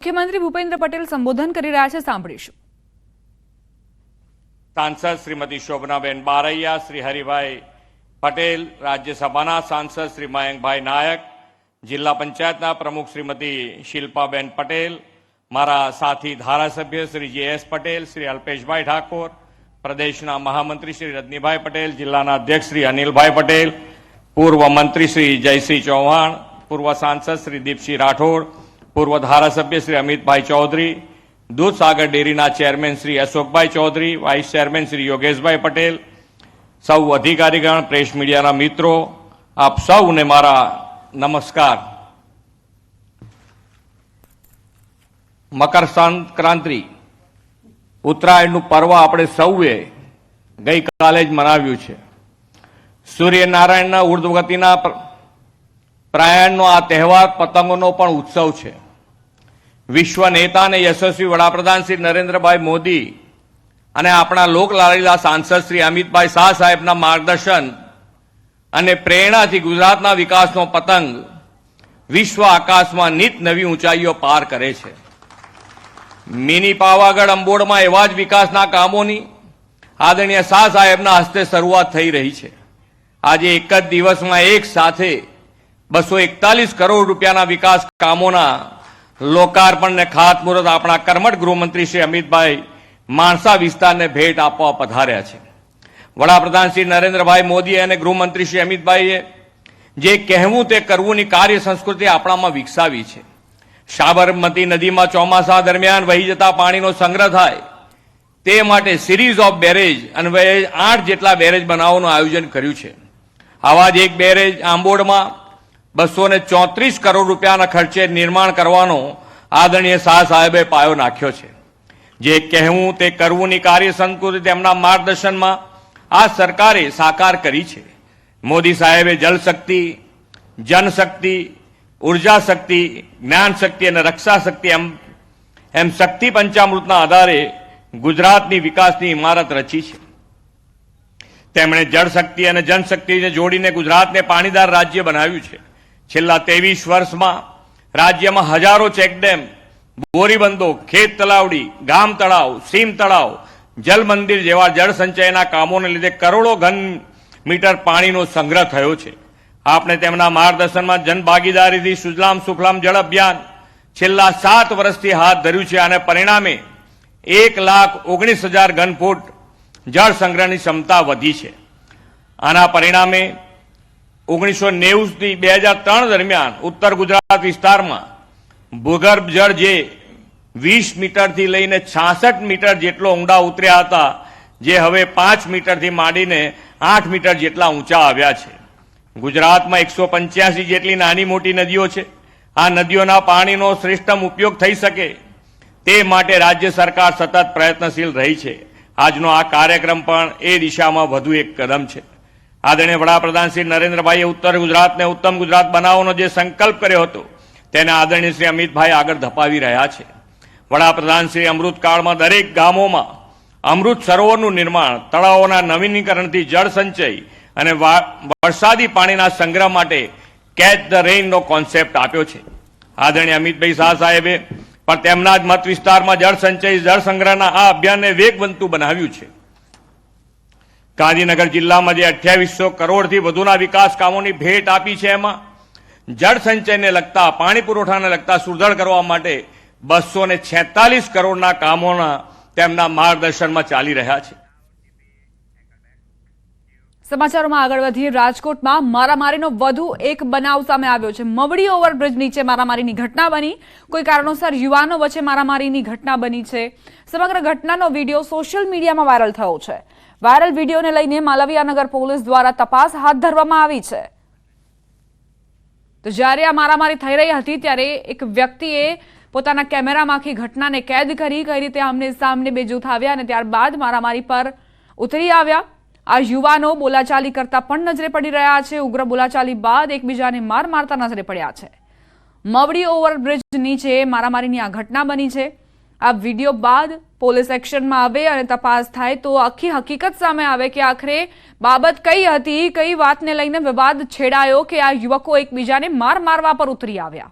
मुख्यमंत्री भूपेन्द्र पटेल संबोधन કરી રહ્યા છે, સાંભળીશું। सांसद श्रीमती शोभनाबेन बारैया, श्री हरिभाई पटेल, राज्यसभा सांसद श्री मयंक भाई नायक, जिला पंचायत प्रमुख श्रीमती शिल्पाबेन पटेल, मारा साथी धारासभ्य श्री जे.एस. पटेल, श्री अल्पेश भाई ठाकुर, प्रदेश महामंत्री श्री रजनीभाई पटेल, जिला अध्यक्ष श्री अनिल भाई पटेल, पूर्व मंत्री श्री जयसिंह चौहान, पूर्व सांसद श्री दीपसिंह राठौड़, पूर्व धारासभ्य श्री अमित भाई चौधरी, दूध सागर डेरी चेरमेन श्री अशोक भाई चौधरी, वाइस चेरमेन श्री योगेश भाई पटेल, सौ अधिकारीगण, प्रेस मीडिया मित्रों, आप सौ ने मारा नमस्कार। मकर संक्रांति उत्तरायण पर्व आपणे सौए गई काले ज मनाव्युं छे। सूर्यनारायण ऊर्ध्वगतिना प्रयाणनो आ तहेवार पतंगोनो पण उत्सव छे। विश्व नेता ने यशस्वी वडाप्रधान श्री नरेन्द्रभाई मोदी अने आपणा लोकलाडीला सांसद श्री अमितभाई शाह साहेबना मार्गदर्शन अने प्रेरणाथी गुजरातना विकासनो पतंग विश्व आकाशमां नित नवी ऊंचाईओ पार करे छे। मिनी पावागढ़ अंबोड़मां एवा ज विकासना कामोनी आदरणीय शाह साहेबना हस्ते शरूआत थई रही छे। आज एक ज दिवसमां एक साथे 241 करोड़ रूपियाना विकास कामोना लोकार्पण ने खातमुहूर्त अपना कर्मठ गृहमंत्री श्री अमितभाई माणसा विस्तार ने भेट आपवा पधार्या छे। वडाप्रधान श्री नरेन्द्रभाई मोदी और गृहमंत्री श्री अमितभाईए जे कहेवुं ते करवुंनी कार्य संस्कृति आपणामां विकसावी छे। साबरमती नदी में चौमासा दरमियान वही जता पाणीनो संग्रह थाय ते माटे सीरीज ऑफ बेरेज अने 8 जेटला बेरेज बनाववानुं आयोजन कर्युं छे। आवा ज एक बेरेज आंबोडमां 234 करोड़ रूपियाना खर्चे निर्माण करवानो आदरणीय शाह साहेबे पायो नाख्यो छे। जे कहेवुं ते करवुंनी कार्य संस्कृति तेमना मार्गदर्शनमां आ सरकारे साकार करी छे। मोदी साहेबे जल शक्ति, जनशक्ति, ऊर्जा शक्ति, ज्ञान शक्ति और रक्षा शक्ति एम शक्ति पंचामृतना आधारे गुजरातनी विकासनी इमारत रची छे। तेमणे जल शक्ति और जनशक्ति ने जोड़ीने गुजरातने पाणीदार राज्य बनाव्युं छे। छेल्ला 23 वर्ष में राज्य में हजारों चेकडेम, बोरीबंधो, खेत तलावड़ी, गाम तलाव, सीम तलाव, जल मंदिर जेवा जल संचयना कामों ने लीधे करोड़ों घन मीटर पाणीनो संग्रह थयो छे। आपने तेमना मार्गदर्शन में जनभागीदारी थी सुजलाम सुफलाम जल अभियान छेल्ला 7 वर्षथी हाथ धर्युं छे अने परिणामे 1,19,000 घन फूट जल संग्रहनी क्षमता वधी छे। आना परिणामे 1990 થી 2003 दरमियान उत्तर गुजरात विस्तार में भूगर्भ जल जे 20 मीटर थी लईने 66 मीटर जेटलो ऊंडा उतर्या हता, जे हवे 5 मीटर थी मांडीने 8 मीटर जेटला ऊंचा आव्या छे। गुजरात में 185 जेटली नानी मोटी नदीओ छे। आ नदीओना पाणीनो श्रेष्ठतम उपयोग थई सके ते माटे राज्य सरकार सतत प्रयत्नशील रही छे। आजनो आ कार्यक्रम पण ए दिशामां वधु एक कदम छे। आदरणीय वडाप्रधान श्री नरेन्द्रभाई उत्तर गुजरात ने उत्तम गुजरात बनावવાનો जे संकल्प कर्यो हतो तेने आदरणीय श्री अमितभाई आगळ धपावी रह्या छे। वडाप्रधान श्री अमृतकाळ में दरेक गामों अमृत सरोवरનું निर्माण, तळावोना नवीनीकरणथी जल संचय અને વરસાદી પાણીના સંગ્રહ માટે કેચ ધ રેઇનનો કોન્સેપ્ટ આપ્યો છે। આદરણીય અમિતભાઈ શાહ સાહેબે પણ તેમના જ મત વિસ્તારમાં જળ સંચય જળ સંગ્રહના આ અભિયાનને વેગવંતુ બનાવ્યું છે। ગાંધીનગર જિલ્લામાં જે 2800 કરોડથી વધુના વિકાસ કામોની ભેટ આપી છે એમાં જળ સંચયને લગતા પાણી પુરવઠાને લગતા સુધાર કરવા માટે 246 કરોડના કામોના તેમના માર્ગદર્શનમાં ચાલી રહ્યા છે। સમાચારોમાં આગળ વધીએ। રાજકોટમાં મારામારીનો વધુ એક બનાવ સામે આવ્યો છે। મવડી ઓવરબ્રિજ નીચે મારામારીની ઘટના બની। કોઈ કારણોસર યુવાનો વચ્ચે મારામારીની ઘટના બની છે। સમગ્ર ઘટનાનો વિડીયો સોશિયલ મીડિયામાં વાયરલ થયો છે। વાયરલ વિડીયોને લઈને માલવીયાનગર પોલીસ દ્વારા તપાસ હાથ ધરવામાં આવી છે। તો જ્યારે આ મારામારી થઈ રહી હતી ત્યારે એક વ્યક્તિએ પોતાના કેમેરામાંથી ઘટનાને કેદ કરી કઈ રીતે આમને સામને બે જૂથ આવ્યા અને ત્યારબાદ મારામારી પર ઉતરી આવ્યા। આ યુવાનો બોલાચાલી કરતા પણ નજરે પડી રહ્યા છે। ઉગ્ર બોલાચાલી બાદ એકબીજાને માર મારતા નજરે પડ્યા છે। મવડી ઓવરબ્રિજ નીચે મારામારીની આ ઘટના બની છે। આ વિડીયો બાદ પોલીસ એક્શનમાં આવે અને તપાસ થાય તો આખી હકીકત સામે આવે કે આખરે બાબત કઈ હતી, કઈ વાતને લઈને વિવાદ છેડાયો કે આ યુવકો એકબીજાને માર મારવા પર ઉતરી આવ્યા।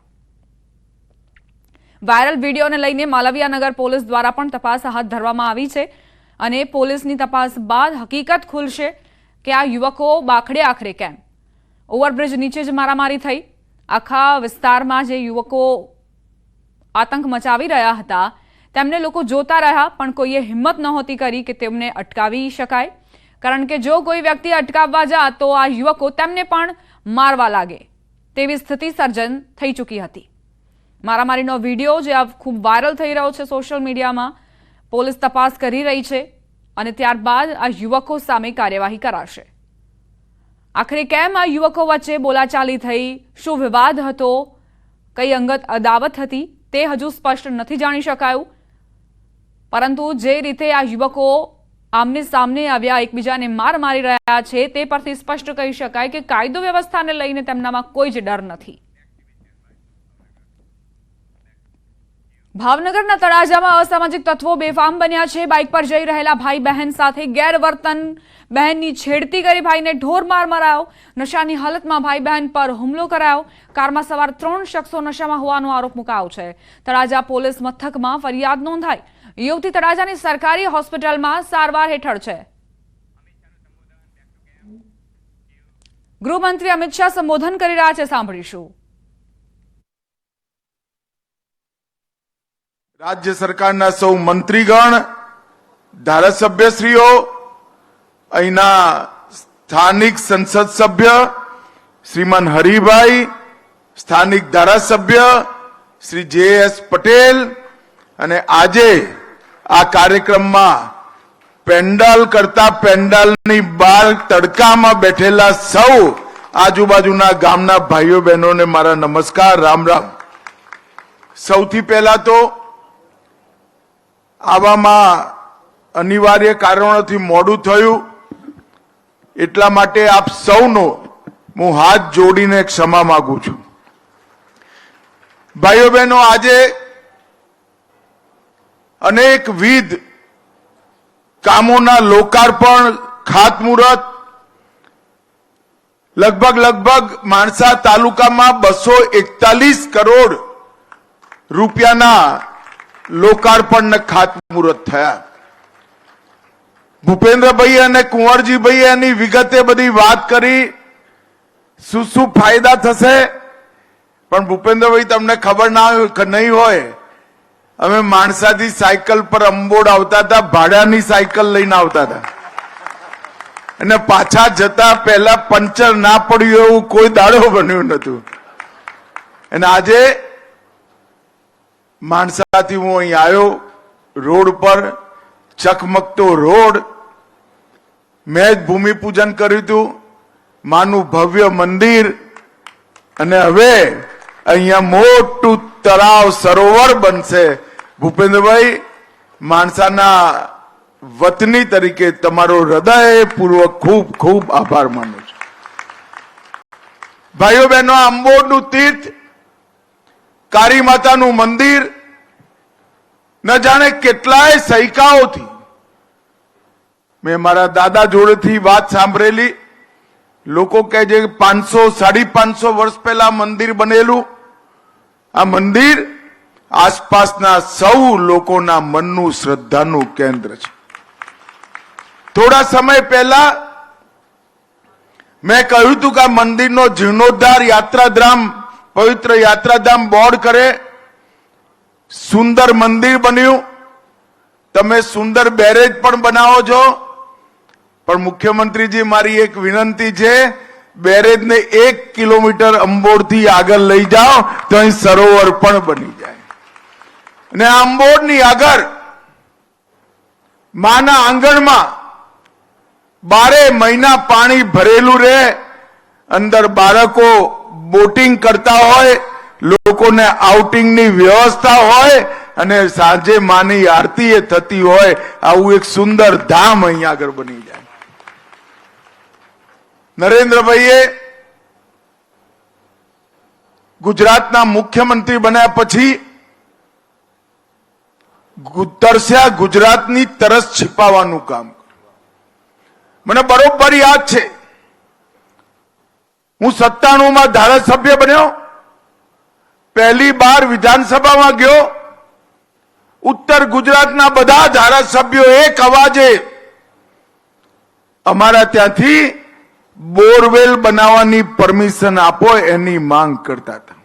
વાયરલ વિડીયોને લઈને માલવીયાનગર પોલીસ દ્વારા પણ તપાસ હાથ ધરવામાં આવી છે અને પોલીસની તપાસ બાદ હકીકત ખુલશે કે આ યુવકો બાખડે આખરે કેમ. ઓવરબ્રિજ નીચે જ મારામારી થઈ. આખા વિસ્તારમાં જે યુવકો આતંક મચાવી રહ્યા હતા તેમને લોકો જોતા રહ્યા, પણ કોઈએ હિંમત નહોતી કરી કે તેમને અટકાવી શકાય, કારણ કે જો કોઈ વ્યક્તિ અટકાવવા જાય તો આ યુવકો તેમને પણ મારવા લાગે તેવી સ્થિતિ સર્જન થઈ ચૂકી હતી. મારામારીનો વિડીયો જે ખૂબ વાયરલ થઈ રહ્યો છે સોશિયલ મીડિયામાં, પોલીસ તપાસ કરી રહી છે અને ત્યારબાદ આ યુવકો સામે કાર્યવાહી કરાશે. આખરે કેમ આ યુવકો વચ્ચે બોલાચાલી થઈ, શું વિવાદ હતો, કઈ અંગત અદાવત હતી તે હજુ સ્પષ્ટ નથી જાણી શકાયું, પરંતુ જે રીતે આ યુવકો આમને સામને આવ્યા, એકબીજાને માર મારી રહ્યા છે, તે પરથી સ્પષ્ટ કહી શકાય કે કાયદો વ્યવસ્થાને લઈને તેમનામાં કોઈ જ ડર નથી. ભાવનગરના તળાજામાં અસામાજિક તત્વો બેફામ બન્યા છે. બાઇક પર જઈ રહેલા ભાઈ બહેન સાથે ગેરવર્તન, બહેનની છેડતી કરી ભાઈને ઢોર માર મરાયો, નશાની હાલતમાં ભાઈ બહેન પર હુમલો કરાયો. કારમાં સવાર 3 શખ્સો નશામાં હોવાનો આરોપ મુકાયો છે. તળાજા પોલીસ મથકમાં ફરિયાદ નોંધાઈ. યુવતી તળાજાની સરકારી હોસ્પિટલમાં સારવાર હેઠળ છે. ગૃહમંત્રી અમિત શાહ સંબોધન કરી રહ્યા છે, સાંભળીશું. રાજ્ય સરકારના સૌ મંત્રીગણ, ધારાસભ્યશ્રીઓ, અહીંના સ્થાનિક સંસદ સભ્ય શ્રીમાન હરિભાઈ, સ્થાનિક ધારાસભ્ય શ્રી જે.એસ. પટેલ અને આજે આ કાર્યક્રમમાં પેન્ડલ કરતા પેન્ડલની બહાર તડકામાં બેઠેલા સૌ આજુબાજુના ગામના ભાઈઓ બહેનોને મારા નમસ્કાર, રામ રામ. સૌથી પહેલા તો આવામાં અનિવાર્ય કારણોથી મોડું થયું, એટલા માટે આપ સૌનો હું હાથ જોડીને ક્ષમા માંગુ છું. ભાઈઓ બહેનો, આજે અનેકવિધ કામોના લોકાર્પણ, ખાતમુહૂર્ત, લગભગ માણસા તાલુકામાં 241 કરોડ રૂપિયાના લોકાર્પણ ને ખાતમુહૂર્ત થયા. ભૂપેન્દ્રભાઈ અને કુંવરજીભાઈ એની વિગતે બધી વાત કરી, શું શું ફાયદા થશે. પણ ભૂપેન્દ્રભાઈ, તમને ખબર નહીં હોય, અમે માણસાથી સાયકલ પર અંબોડ આવતા હતા, ભાડાની સાયકલ લઈને આવતા હતા અને પાછા જતા પહેલા પંચર ના પડ્યું એવું કોઈ દાડો બન્યું નતું. અને આજે માણસાથી હું અહીં આવ્યો, રોડ પર ચકમકતો રોડ, મેં જ ભૂમિપૂજન કર્યું હતું, માનું ભવ્ય મંદિર, અને હવે અહીંયા મોટું તળાવ સરોવર બનશે. ભૂપેન્દ્રભાઈ, માણસાના વતની તરીકે તમારો હૃદયપૂર્વક ખૂબ ખૂબ આભાર માનું છું. ભાઈઓ બહેનો, અંબોડનું તીર્થ, કાળી માતાનું મંદિર, ન જાણે કેટલાય સૈકાઓથી મેં મારા દાદા જોડેથી વાત સાંભળેલી. લોકો કહે છે કે 500-550 વર્ષ પહેલા મંદિર બનેલું. આ મંદિર આસપાસના સૌ લોકોના મનનું શ્રદ્ધાનું કેન્દ્ર છે. થોડા સમય પહેલા મેં કહ્યું હતું કે આ મંદિરનો જીર્ણોદ્ધાર, યાત્રાધામ, પવિત્ર યાત્રાધામ બોર્ડ કરે. સુંદર મંદિર બન્યું. તમે સુંદર બેરેજ પણ બનાવો છો, પણ મુખ્યમંત્રીજી, મારી એક વિનંતી છે, બેરેજને 1 કિલોમીટર અંબોડથી આગળ લઈ જાઓ તો અહીં સરોવર પણ બની જાય. અને અંબોડની આગળ માના આંગણમાં 12 મહિના પાણી ભરેલું રહે, અંદર બાળકો બોટિંગ કરતા હોય, લોકોને આઉટિંગની વ્યવસ્થા હોય અને સાંજે માની આરતી એ થતી હોય. આવું એક સુંદર ધામ અહીંયા આગળ બની જાય. નરેન્દ્રભાઈએ ગુજરાતના મુખ્યમંત્રી બન્યા પછી તરસ્યા ગુજરાતની તરસ छिपावવાનું કામ. મને બરોબર યાદ છે, હું 97 માં ધારાસભ્ય બન્યો, પહેલી બાર વિધાનસભામાં ગયો, ઉત્તર ગુજરાતના બધા ધારાસભ્યો એક અવાજે અમારા ત્યાંથી બોરવેલ બનાવવાની પરમિશન આપો એની માંગ કરતા હતા.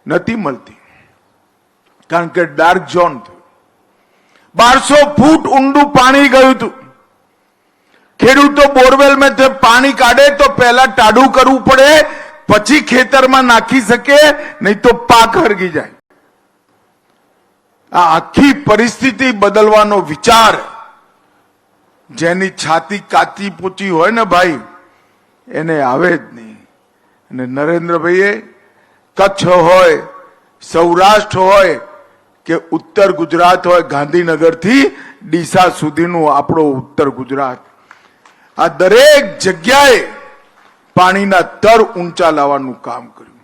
નથી મળતી, કારણ કે ડાર્ક ઝોન થયું. 1200 ફૂટ ઊંડું પાણી ગયું હતું. ખેડૂતો બોરવેલ માં પાણી કાઢે તો પહેલા ટાઢું કરવું પડે, પછી ખેતરમાં નાખી શકે, નહીં તો પાક હરગી જાય. આ આખી પરિસ્થિતિ બદલવાનો વિચાર જેની છાતી કાચી પૂચી હોય ને ભાઈ, એને આવે જ નહીં. અને નરેન્દ્રભાઈએ કચ્છ હોય, સૌરાષ્ટ્ર હોય કે ઉત્તર ગુજરાત હોય, ગાંધીનગરથી ડીસા સુધીનું આપણો ઉત્તર ગુજરાત, આ દરેક જગ્યાએ પાણીના તર ઊંચા લાવવાનું કામ કર્યું.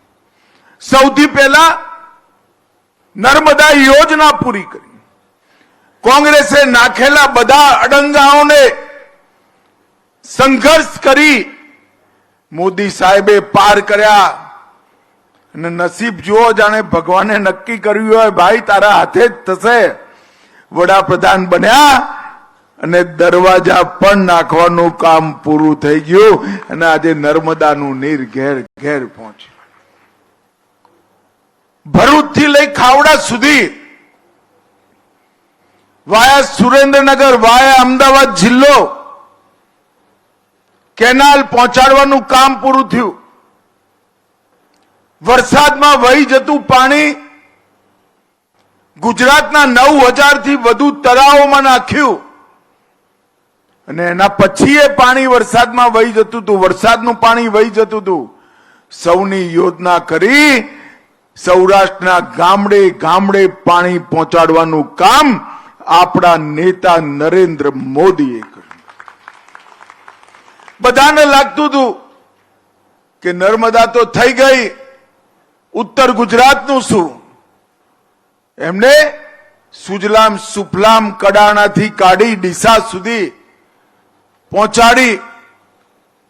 સૌથી પહેલા નર્મદા યોજના પૂરી કરી. કોંગ્રેસે નાખેલા બધા અડંગાઓને સંઘર્ષ કરી મોદી સાહેબે પાર કર્યા. અને નસીબ જુઓ, જાણે ભગવાને નક્કી કર્યું હોય, ભાઈ તારા હાથે જ થશે. વડાપ્રધાન બન્યા અને દરવાજા પણ નાખવાનું કામ પૂરું થઈ ગયું અને આજે નર્મદાનું નીર ઘેર ઘેર પહોંચ્યું. ભરૂચ થી લઈ ખાવડા સુધી, વાયા સુરેન્દ્રનગર, વાયા અમદાવાદ જિલ્લો, કેનાલ પહોંચાડવાનું કામ પૂરું થયું. વરસાદમાં વહી જતું પાણી ગુજરાતના 9000 થી વધુ તળાવોમાં નાખ્યું અને એના પછી એ પાણી વરસાદમાં વહી જતું હતું, વરસાદનું પાણી વહી જતું હતું. સૌની યોજના કરી સૌરાષ્ટ્રના ગામડે ગામડે પાણી પહોંચાડવાનું કામ આપણા નેતા નરેન્દ્ર મોદીએ કર્યું. બધાને લાગતું હતું કે નર્મદા તો થઈ ગઈ, ઉત્તર ગુજરાતનું શું? એમને સુજલામ સુફલામ કડાણાથી કાઢી ડીસા સુધી પહોંચાડી.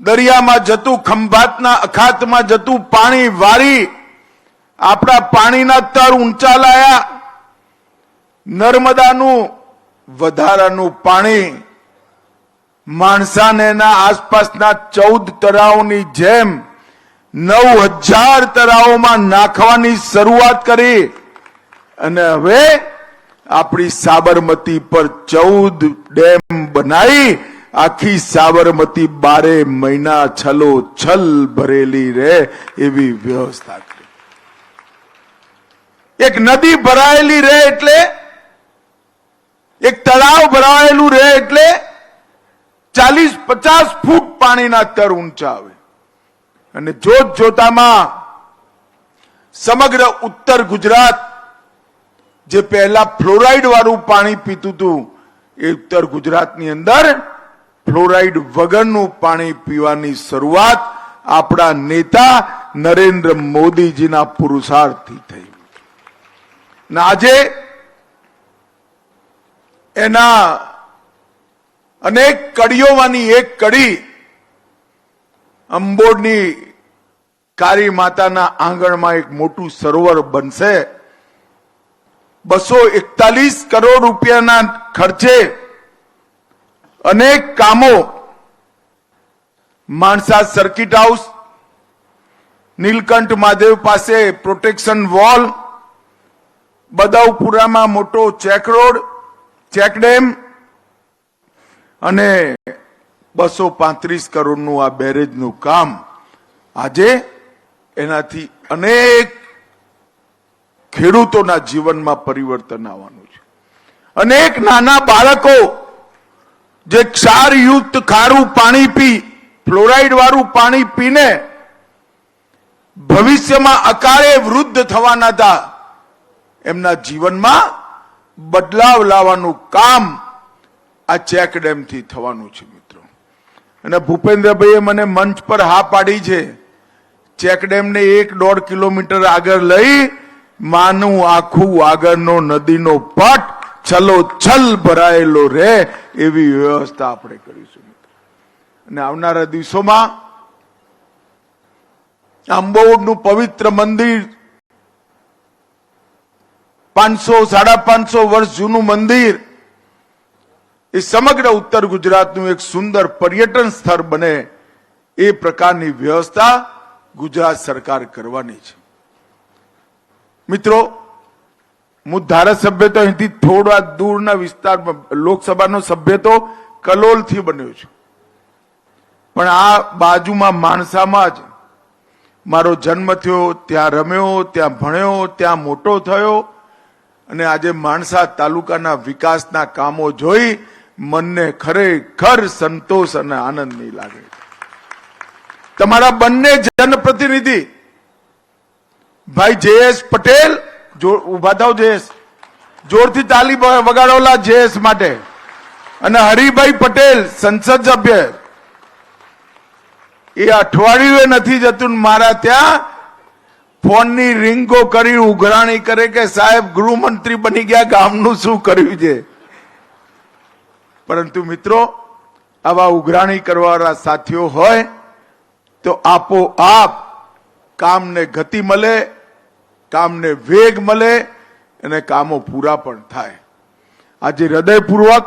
દરિયામાં જતું, ખંભાતના અખાતમાં જતું પાણી વારી આપણા પાણીના તર ઊંચા લાયા. નર્મદાનું વધારાનું પાણી માણસા અને એના આસપાસના 14 તળાવોની જેમ 9000 તળાવોમાં નાખવાની શરૂઆત કરી અને હવે આપણી સાબરમતી પર 14 ડેમ બનાવી આખી સાબરમતી 12 મહિના છલોછલ ભરેલી રહે એવી વ્યવસ્થા કરી. એક નદી ભરાયેલી રહે એટલે, એક તળાવ ભરાયેલું રહે એટલે 40-50 ફૂટ પાણીના તર ઊંચા આવે. અને જોત જોતામાં સમગ્ર ઉત્તર ગુજરાત જે પહેલા ફ્લોરાઇડ વાળું પાણી પીતું હતું, એ ઉત્તર ગુજરાતની અંદર ફ્લોરાઇડ વગરનું પાણી પીવાની શરૂઆત આપણા નેતા નરેન્દ્ર મોદીજીના પુરુષાર્થથી થઈ. અને આજે એના અનેક કડીઓમાંની એક કડી અંબોડની કાળી માતાના આંગણમાં એક મોટું સરોવર બનશે. 241 કરોડ રૂપિયાના ખર્ચે અનેક કામો, માણસા સર્કિટ હાઉસ, નીલકંઠ મહાદેવ પાસે પ્રોટેક્શન વોલ, બદાઉપુરામાં મોટો ચેક રોડ, ચેક ડેમ અને 235 કરોડનું આ બેરેજનું કામ. આજે એનાથી અનેક ખેડૂતોના જીવનમાં પરિવર્તન આવવાનું છે. અનેક નાના બાળકો જે ક્ષારયુક્ત ખારું પાણી પી, ફ્લોરાઇડ વાળું પાણી પીને ભવિષ્યમાં અકાળે વૃદ્ધ થવાના હતા, એમના જીવનમાં બદલાવ લાવવાનું કામ આ ચેક ડેમથી થવાનું છે મિત્રો. અને ભૂપેન્દ્રભાઈએ મને મંચ પર હા પાડી છે, ચેક ડેમને 1-1.5 કિલોમીટર આગળ લઈ માનું આખું આગળનો નદીનો પટ છલોછલ ભરાયેલો રહે એવી વ્યવસ્થા આપણે કરીશું. અને આવનારા દિવસોમાં અંબોડનું પવિત્ર મંદિર 500-550 વર્ષ જૂનું મંદિર એ સમગ્ર ઉત્તર ગુજરાતનું એક સુંદર પર્યટન સ્થળ બને એ પ્રકારની વ્યવસ્થા ગુજરાત સરકાર કરવાની છે. મિત્રો, હું ધારાસભ્ય તો અહીંથી થોડા દૂરના વિસ્તારમાં, લોકસભાનો સભ્ય તો કલોલથી બન્યો છું, પણ આ બાજુમાં માણસામાં જ મારો જન્મ થયો, ત્યાં રમ્યો, ત્યાં ભણ્યો, ત્યાં મોટો થયો અને આજે માણસા તાલુકાના વિકાસના કામો જોઈ મનને ખરેખર સંતોષ અને આનંદની લાગે. તમારા બંને જનપ્રતિનિધિ ભાઈ JS પટેલ, ઉભા થાવ JS, જોરથી તાલી વગાડોલા JS માટે, અને હરિભાઈ પટેલ સંસદ સભ્ય, એ અઠવાડિયું નથી જતું મારા ત્યાં ફોનની રિંગો કરી ઉઘરાણી કરે કે સાહેબ ગૃહમંત્રી બની ગયા, ગામનું શું કર્યું છે. પરંતુ મિત્રો, આવા ઉઘરાણી કરવાવાળા સાથીઓ હોય તો આપોઆપ કામને ગતિ મળે, કામને વેગ મળે અને કામો પૂરા પણ થાય. આજે હૃદયપૂર્વક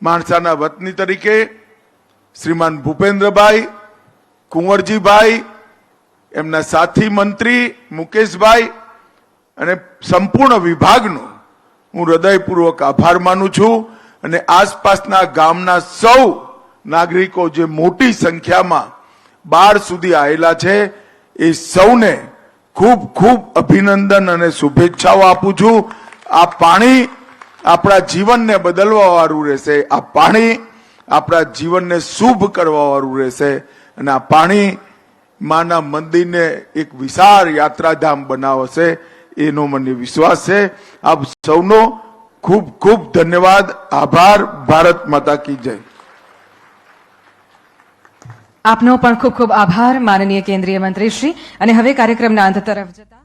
માણસાના વતની તરીકે શ્રીમાન ભૂપેન્દ્રભાઈ, કુંવરજીભાઈ, એમના સાથી મંત્રી મુકેશભાઈ અને સંપૂર્ણ વિભાગનો હું હૃદયપૂર્વક આભાર માનું છું. અને આસપાસના ગામના સૌ નાગરિકો જે મોટી સંખ્યામાં 12 સુધી આવેલા છે, એ સૌને ખૂબ ખૂબ અભિનંદન અને શુભેચ્છાઓ આપું છું. આ પાણી આપણા જીવનને બદલવા વાળું રહેશે, આ પાણી આપણા જીવનને શુભ કરવા વાળું રહેશે અને આ પાણી માના મંદિરને એક વિશાળ યાત્રાધામ બનાવશે, એનો મને વિશ્વાસ છે. આપ સૌનો ખૂબ ખૂબ ધન્યવાદ, આભાર. ભારત માતા કી જય. આપનો પણ ખૂબ ખૂબ આભાર માનનીય કેન્દ્રીય મંત્રી શ્રી. અને હવે કાર્યક્રમના અંત તરફ જતા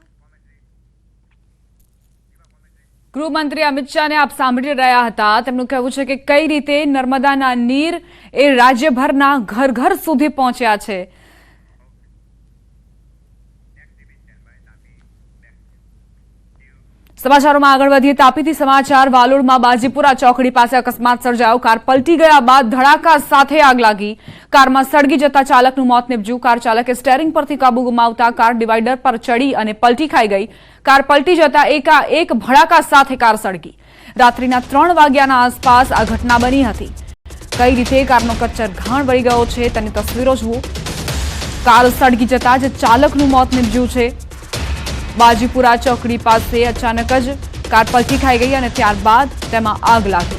ગૃહમંત્રી અમિત શાહને આપ સાંભળી રહ્યા હતા. તેમનું કહેવું છે કે કઈ રીતે નર્મદાના નીર એ રાજ્યભરના ઘર ઘર સુધી પહોંચ્યા છે. સમાચારોમાં આગળ વધીએ. તાપીથી સમાચાર. વાલોડમાં બાજીપુરા ચોકડી પાસે અકસ્માત સર્જાયો. કાર પલટી ગયા બાદ ધડાકા સાથે આગ લાગી. કારમાં સળગી જતા ચાલકનું મોત નીપજ્યું. કાર ચાલકે સ્ટેરિંગ પરથી કાબુ ગુમાવતા કાર ડિવાઈડર પર ચડી અને પલટી ખાઈ ગઈ. કાર પલટી જતા એકાએક ભડાકા સાથે કાર સળગી. રાત્રિના 3 વાગ્યાના આસપાસ આ ઘટના બની હતી. કઈ રીતે કારનો કચ્ચર ઘાણ વળી ગયો છે તેની તસવીરો જુઓ. કાર સળગી જતા જ ચાલકનું મોત નીપજ્યું છે. બાજીપુરા ચોકડી પાસે અચાનક જ કાર પલટી ખાઈ ગઈ અને ત્યારબાદ તેમાં આગ લાગી.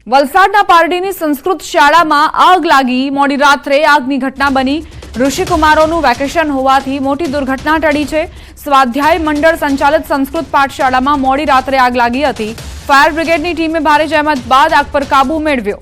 વલસાડના પારડીની સંસ્કૃત શાળામાં આગ લાગી. મોડી રાત્રે આગની ઘટના બની. ઋષિકુમારોનું વેકેશન હોવાથી મોટી દુર્ઘટના ટળી છે. સ્વાધ્યાય મંડળ સંચાલિત સંસ્કૃત પાઠશાળામાં મોડી રાત્રે આગ લાગી હતી. ફાયર બ્રિગેડની ટીમે ભારે જહેમત બાદ આગ પર કાબુ મેળવ્યો.